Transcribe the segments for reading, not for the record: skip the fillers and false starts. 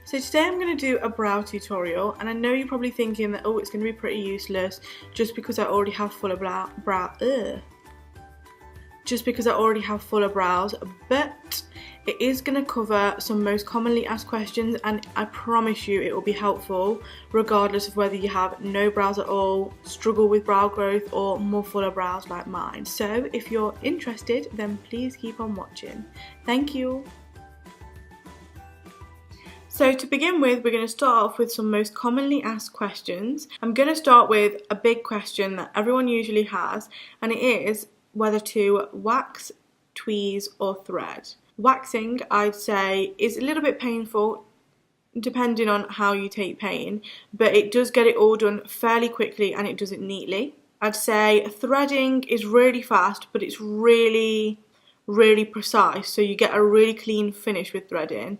So today I'm going to do a brow tutorial, and I know you're probably thinking that, oh, it's going to be pretty useless just because I already have fuller brows, but it is going to cover some most commonly asked questions, and I promise you it will be helpful regardless of whether you have no brows at all, struggle with brow growth, or more fuller brows like mine. So if you're interested, then please keep on watching. Thank you. So to begin with, we're going to start off with some most commonly asked questions. I'm going to start with a big question that everyone usually has, and it is whether to wax, tweeze or thread. Waxing, I'd say, is a little bit painful depending on how you take pain, but it does get it all done fairly quickly and it does it neatly. I'd say threading is really fast, but it's really precise, so you get a really clean finish with threading.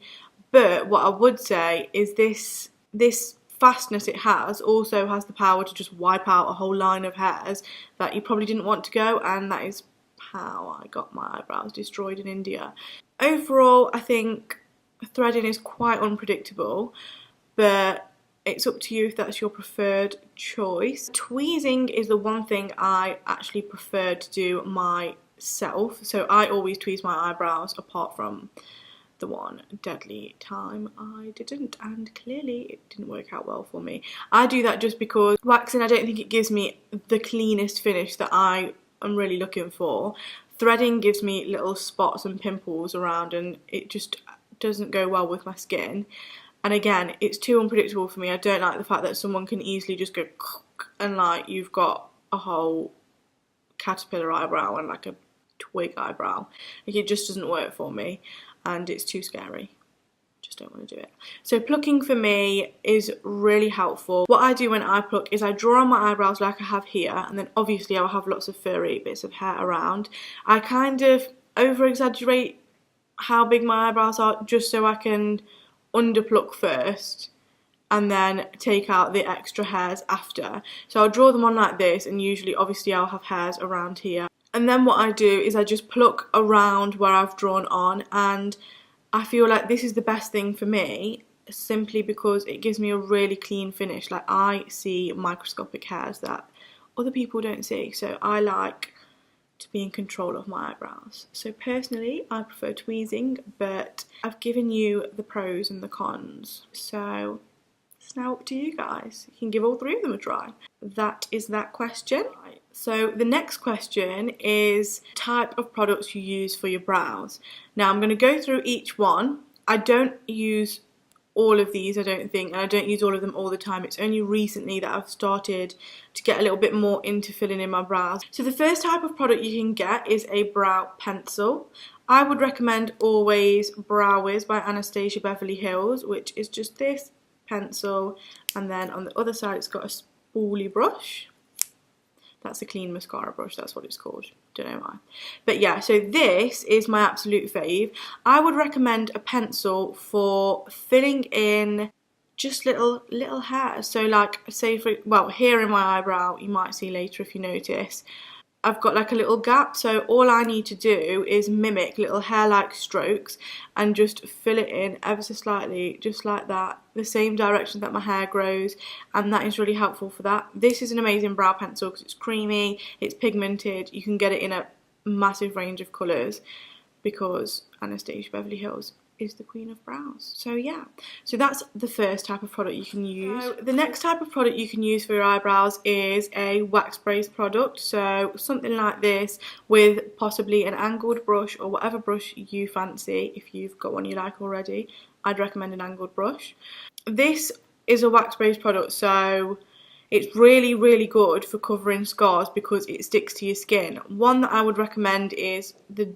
But what I would say is this fastness it has also has the power to just wipe out a whole line of hairs that you probably didn't want to go, and that is how I got my eyebrows destroyed in India. Overall, I think threading is quite unpredictable, but it's up to you if that's your preferred choice. Tweezing is the one thing I actually prefer to do myself, so I always tweeze my eyebrows apart from the one deadly time I didn't, and clearly it didn't work out well for me. I do that just because waxing, I don't think it gives me the cleanest finish that I am really looking for. Threading gives me little spots and pimples around, and it just doesn't go well with my skin. And again, it's too unpredictable for me. I don't like the fact that someone can easily just go and like you've got a whole caterpillar eyebrow and like a twig eyebrow. Like, it just doesn't work for me, and it's too scary. Just don't want to do it. So plucking for me is really helpful. What I do when I pluck is I draw on my eyebrows like I have here, and then obviously I'll have lots of furry bits of hair around. I kind of over exaggerate how big my eyebrows are just so I can underpluck first and then take out the extra hairs after. So I'll draw them on like this, and usually obviously I'll have hairs around here. And then what I do is I just pluck around where I've drawn on, and I feel like this is the best thing for me simply because it gives me a really clean finish. Like, I see microscopic hairs that other people don't see, so I like to be in control of my eyebrows. So personally, I prefer tweezing, but I've given you the pros and the cons, so it's now up to you guys. You can give all three of them a try. That is that question. So the next question is type of products you use for your brows. Now I'm going to go through each one. I don't use all of these, I don't think, and I don't use all of them all the time. It's only recently that I've started to get a little bit more into filling in my brows. So the first type of product you can get is a brow pencil. I would recommend always Brow Wiz by Anastasia Beverly Hills, which is just this pencil, and then on the other side it's got a spoolie brush. That's a clean mascara brush, that's what it's called. Don't know why. But yeah, so this is my absolute fave. I would recommend a pencil for filling in just little hairs. So like, say for, well, here in my eyebrow, you might see later if you notice, I've got like a little gap, so all I need to do is mimic little hair-like strokes and just fill it in ever so slightly, just like that, the same direction that my hair grows, and that is really helpful for that. This is an amazing brow pencil because it's creamy, it's pigmented, you can get it in a massive range of colours because Anastasia Beverly Hills is the queen of brows. So yeah, so that's the first type of product you can use. So the next type of product you can use for your eyebrows is a wax based product, so something like this with possibly an angled brush or whatever brush you fancy. If you've got one you like already, I'd recommend an angled brush. This is a wax based product, so it's really good for covering scars because it sticks to your skin. One that I would recommend is the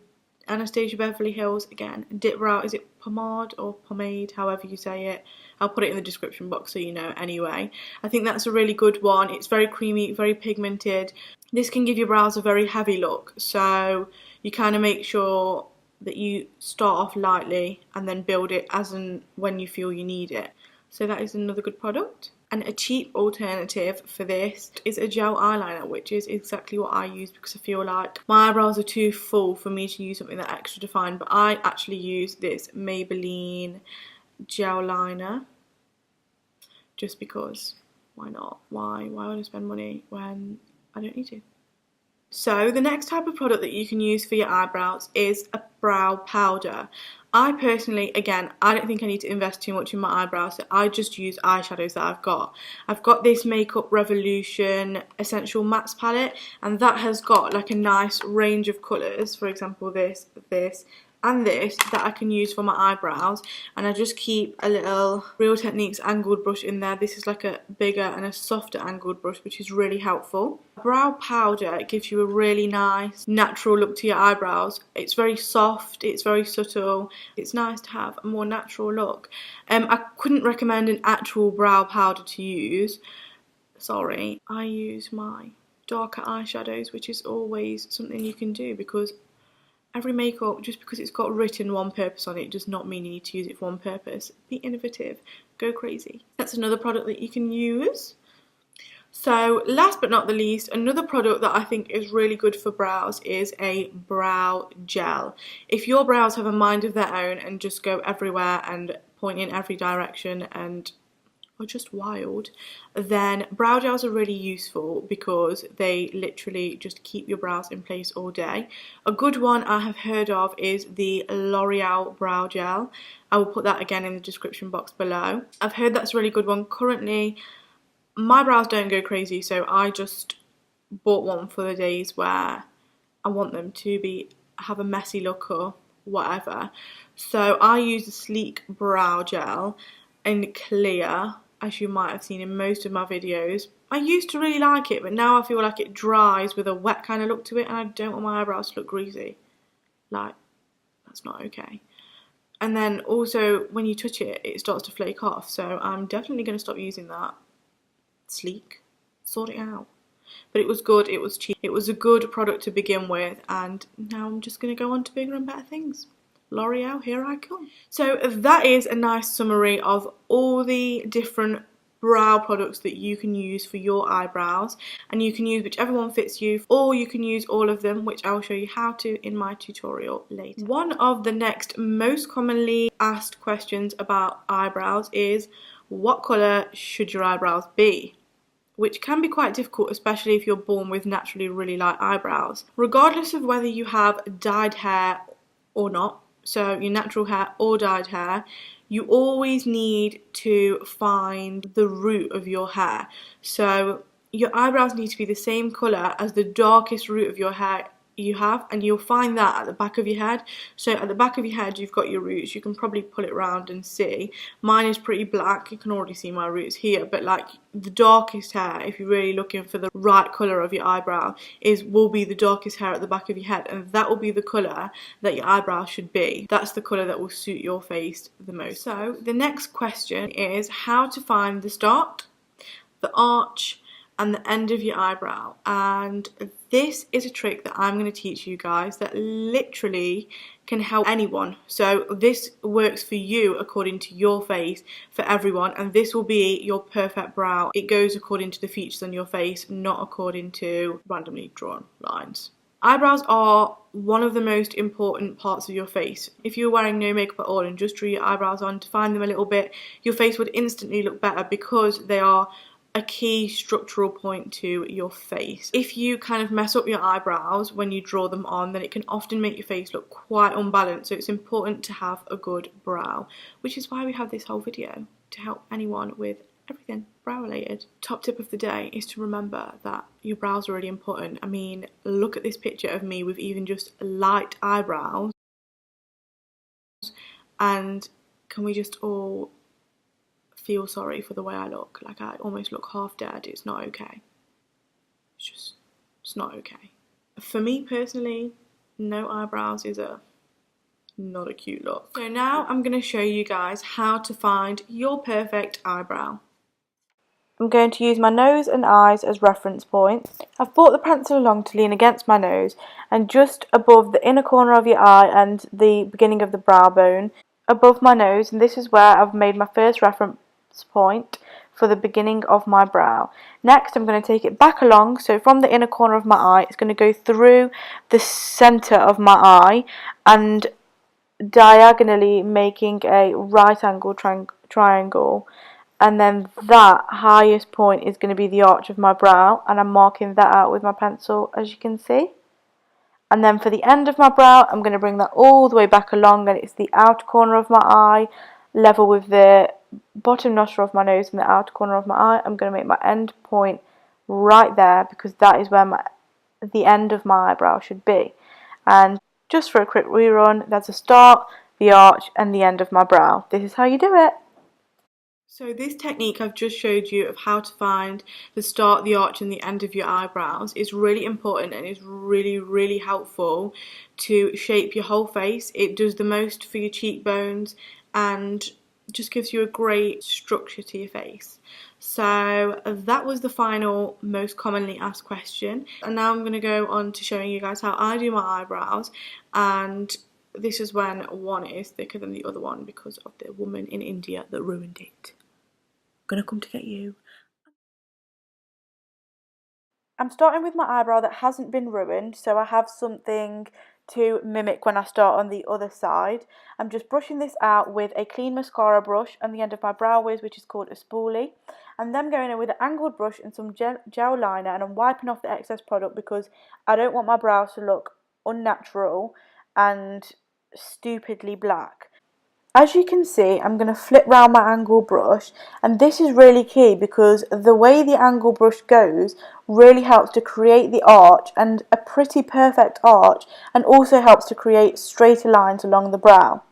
Anastasia Beverly Hills, again, DipBrow, is it Pomade or Pomade, however you say it. I'll put it in the description box so you know anyway. I think that's a really good one. It's very creamy, very pigmented. This can give your brows a very heavy look, so you kind of make sure that you start off lightly and then build it as and when you feel you need it. So that is another good product. And a cheap alternative for this is a gel eyeliner, which is exactly what I use because I feel like my eyebrows are too full for me to use something that extra defined. But I actually use this Maybelline gel liner, just because. Why not? Why would I spend money when I don't need to? So the next type of product that you can use for your eyebrows is a brow powder. I personally, again, I don't think I need to invest too much in my eyebrows, so I just use eyeshadows that I've got. I've got this Makeup Revolution Essential Mattes palette, and that has got like a nice range of colours, for example this, and this, that I can use for my eyebrows, and I just keep a little Real Techniques angled brush in there. This is like a bigger and a softer angled brush, which is really helpful. Brow powder gives you a really nice natural look to your eyebrows. It's very soft, it's very subtle, it's nice to have a more natural look. I couldn't recommend an actual brow powder to use, sorry. I use my darker eyeshadows, which is always something you can do, because every makeup, just because it's got written one purpose on it, does not mean you need to use it for one purpose. Be innovative, go crazy. That's another product that you can use. So last but not the least, another product that I think is really good for brows is a brow gel. If your brows have a mind of their own and just go everywhere and point in every direction and are just wild, then brow gels are really useful because they literally just keep your brows in place all day. A good one I have heard of is the L'Oreal brow gel. I will put that again in the description box below. I've heard that's a really good one. Currently my brows don't go crazy, so I just bought one for the days where I want them to have a messy look or whatever. So I use the Sleek brow gel in clear, as you might have seen in most of my videos. I used to really like it, but now I feel like it dries with a wet kind of look to it, and I don't want my eyebrows to look greasy. Like, that's not okay. And then also when you touch it, it starts to flake off, so I'm definitely going to stop using that. Sleek, sort it out. But it was good, it was cheap, it was a good product to begin with, and now I'm just going to go on to bigger and better things. L'Oreal, here I come. So that is a nice summary of all the different brow products that you can use for your eyebrows, and you can use whichever one fits you, or you can use all of them, which I will show you how to in my tutorial later. One of the next most commonly asked questions about eyebrows is, what colour should your eyebrows be? Which can be quite difficult, especially if you're born with naturally really light eyebrows. Regardless of whether you have dyed hair or not, so your natural hair or dyed hair, you always need to find the root of your hair. So your eyebrows need to be the same colour as the darkest root of your hair you have, and you'll find that at the back of your head. So at the back of your head you've got your roots. You can probably pull it around and see. Mine is pretty black, you can already see my roots here, but like the darkest hair, if you're really looking for the right colour of your eyebrow, will be the darkest hair at the back of your head, and that will be the colour that your eyebrow should be. That's the colour that will suit your face the most. So the next question is how to find the start, the arch, and the end of your eyebrow. And this is a trick that I'm going to teach you guys that literally can help anyone. So this works for you according to your face, for everyone, and this will be your perfect brow. It goes according to the features on your face, not according to randomly drawn lines. Eyebrows are one of the most important parts of your face. If you're wearing no makeup at all and just drew your eyebrows on, define them a little bit, your face would instantly look better because they are a key structural point to your face. If you kind of mess up your eyebrows when you draw them on, then it can often make your face look quite unbalanced. So it's important to have a good brow, which is why we have this whole video, to help anyone with everything brow related. Top tip of the day is to remember that your brows are really important. I mean, look at this picture of me with even just light eyebrows, and can we just all feel sorry for the way I look? Like, I almost look half dead. It's not okay. It's not okay. For me personally, no eyebrows is not a cute look. So now I'm going to show you guys how to find your perfect eyebrow. I'm going to use my nose and eyes as reference points. I've brought the pencil along to lean against my nose, and just above the inner corner of your eye and the beginning of the brow bone, above my nose, and this is where I've made my first reference point for the beginning of my brow. Next I'm going to take it back along, so from the inner corner of my eye it's going to go through the centre of my eye and diagonally making a right angle triangle, and then that highest point is going to be the arch of my brow, and I'm marking that out with my pencil, as you can see. And then for the end of my brow, I'm going to bring that all the way back along, and it's the outer corner of my eye, level with the bottom nostril of my nose and the outer corner of my eye. I'm going to make my end point right there, because that is where the end of my eyebrow should be. And just for a quick rerun, that's the start, the arch, and the end of my brow. This is how you do it. So this technique I've just showed you of how to find the start, the arch and the end of your eyebrows is really important, and is really helpful to shape your whole face. It does the most for your cheekbones and just gives you a great structure to your face. So that was the final most commonly asked question, and now I'm going to go on to showing you guys how I do my eyebrows. And this is when one is thicker than the other one because of the woman in India that ruined it. Gonna come to get you. I'm starting with my eyebrow that hasn't been ruined, so I have something to mimic when I start on the other side. I'm just brushing this out with a clean mascara brush on the end of my brow wiz, which is called a spoolie, and then going in with an angled brush and some gel liner, and I'm wiping off the excess product because I don't want my brows to look unnatural and stupidly black. As you can see, I'm going to flip round my angle brush, and this is really key because the way the angle brush goes really helps to create the arch, and a pretty perfect arch, and also helps to create straighter lines along the brow.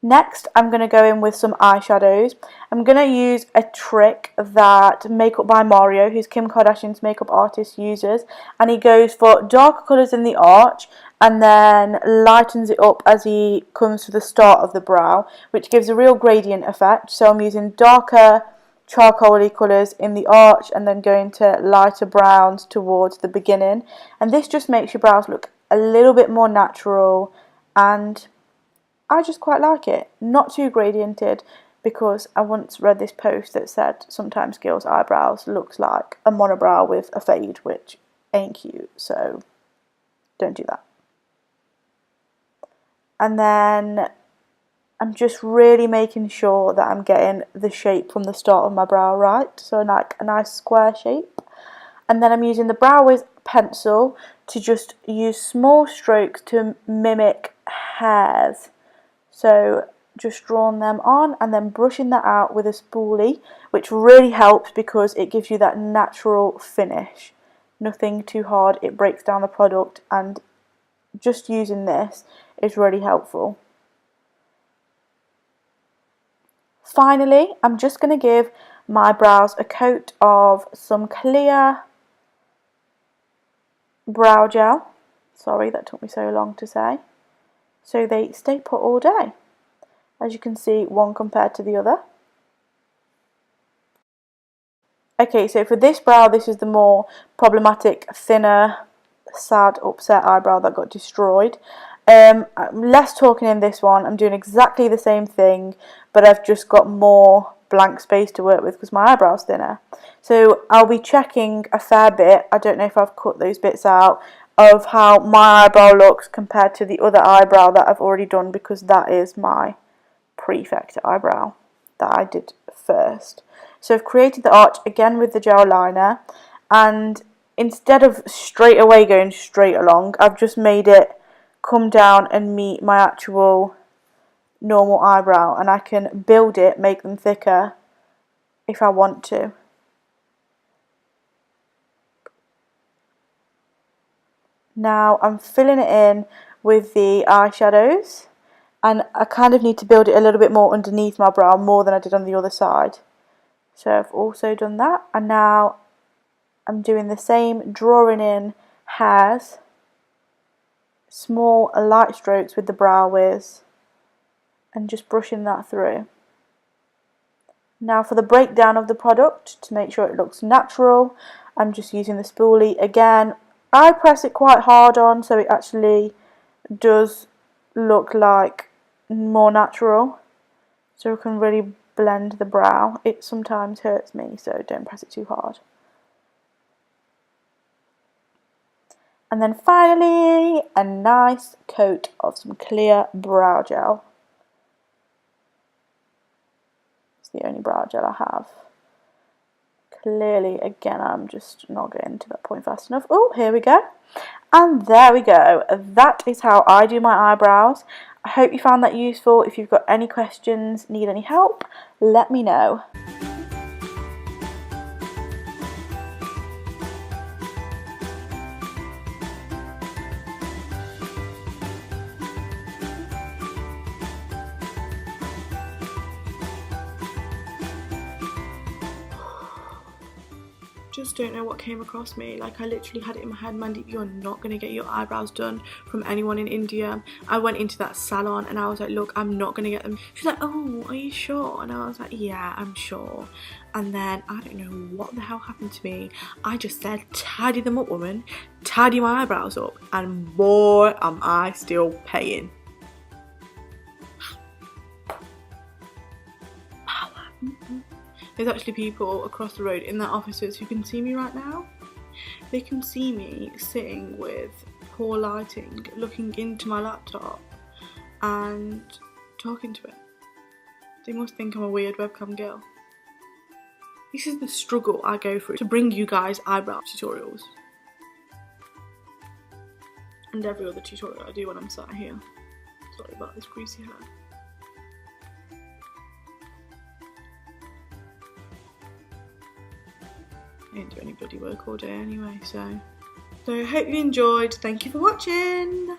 Next, I'm going to go in with some eyeshadows. I'm going to use a trick that Makeup by Mario, who's Kim Kardashian's makeup artist, uses, and he goes for darker colours in the arch and then lightens it up as he comes to the start of the brow, which gives a real gradient effect. So I'm using darker charcoaly colours in the arch and then going to lighter browns towards the beginning, and this just makes your brows look a little bit more natural, and I just quite like it. Not too gradiented, because I once read this post that said sometimes girls' eyebrows looks like a monobrow with a fade, which ain't cute, so don't do that. And then I'm just really making sure that I'm getting the shape from the start of my brow right, so like a nice square shape. And then I'm using the brow wiz pencil to just use small strokes to mimic hairs. So just drawing them on and then brushing that out with a spoolie, which really helps because it gives you that natural finish. Nothing too hard, it breaks down the product, and just using this is really helpful. Finally, I'm just going to give my brows a coat of some clear brow gel. Sorry, that took me so long to say. So they stay put all day. As you can see, one compared to the other. Okay, so for this brow, this is the more problematic, thinner, sad, upset eyebrow that got destroyed. I'm less talking in this one. I'm doing exactly the same thing, but I've just got more blank space to work with because my eyebrow's thinner. So I'll be checking a fair bit, I don't know if I've cut those bits out, of how my eyebrow looks compared to the other eyebrow that I've already done, because that is my prefect eyebrow that I did first. So I've created the arch again with the gel liner, and instead of straight away going straight along, I've just made it come down and meet my actual normal eyebrow, and I can build it, make them thicker if I want to. Now I'm filling it in with the eyeshadows, and I kind of need to build it a little bit more underneath my brow, more than I did on the other side. So I've also done that, and now I'm doing the same, drawing in hairs, small light strokes with the brow wiz, and just brushing that through. Now for the breakdown of the product, to make sure it looks natural, I'm just using the spoolie again. I press it quite hard on so it actually does look like more natural, so it can really blend the brow. It sometimes hurts me, so don't press it too hard. And then finally, a nice coat of some clear brow gel. It's the only brow gel I have. Clearly, again, I'm just not getting to that point fast enough. Oh, here we go. And there we go. That is how I do my eyebrows. I hope you found that useful. If you've got any questions, need any help, let me know. Just don't know what came across me. Like, I literally had it in my head, Mandy, you're not going to get your eyebrows done from anyone in India. I went into that salon and I was like, look, I'm not going to get them. She's like, oh, are you sure? And I was like, yeah, I'm sure. And then I don't know what the hell happened to me. I just said, tidy them up, woman. Tidy my eyebrows up. And boy, am I still paying. There's actually people across the road in their offices who can see me right now. They can see me sitting with poor lighting, looking into my laptop and talking to it. They must think I'm a weird webcam girl. This is the struggle I go through to bring you guys eyebrow tutorials. And every other tutorial I do when I'm sat here. Sorry about this greasy hair. I didn't do any bloody work all day anyway, so I hope you enjoyed. Thank you for watching.